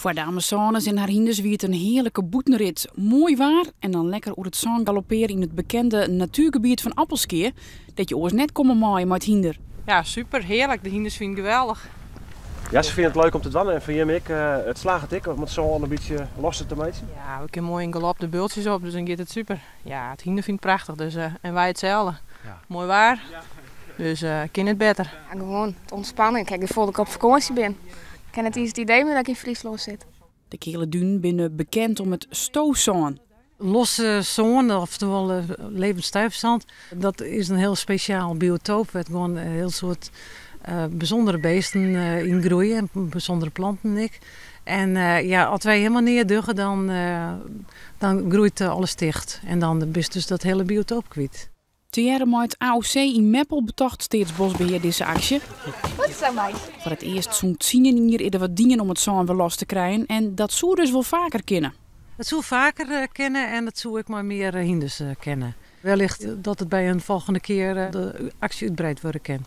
Voor de Amazones en haar hinders wie het een heerlijke boetenrit. Mooi waar en dan lekker over het zand galopperen in het bekende natuurgebied van Appelskeer. Dat je oors net komen maaien met hinder. Ja, super, heerlijk. De hinders vind ik geweldig. Ja, ze vinden het leuk om te dwannen en van Jim ik het slaagt ik, om het zo al een beetje los te meten. Ja, we kunnen mooi in galop de bultjes op, dus dan gaat het super. Ja, het hinder vind ik prachtig, dus, en wij hetzelfde. Ja. Mooi waar, dus kan het beter. Ja, gewoon het ontspannen. Kijk, de ik op vakantie ben. Ik heb het eerst het idee meer dat ik in Friesland zit. De Kele Duinen binnen bekend om het stoofzaan. Losse zon, oftewel levensstuifzand, dat is een heel speciaal biotoop. Waar gewoon een heel soort bijzondere beesten in groeien, bijzondere planten ik. En ja, als wij helemaal neerduggen, dan groeit alles dicht. En dan is dus dat hele biotoop kwijt. Te met het AOC in Meppel betocht steeds bosbeheer deze actie. Wat is dat, meisje? Voor het eerst zoekt Sien hier eerder wat dingen om het zaan weer los te krijgen. En dat zou dus wel vaker kennen. Het zou vaker kennen en dat zou ik maar meer hinders kennen. Wellicht dat het bij een volgende keer de actie uitbreid worden kan.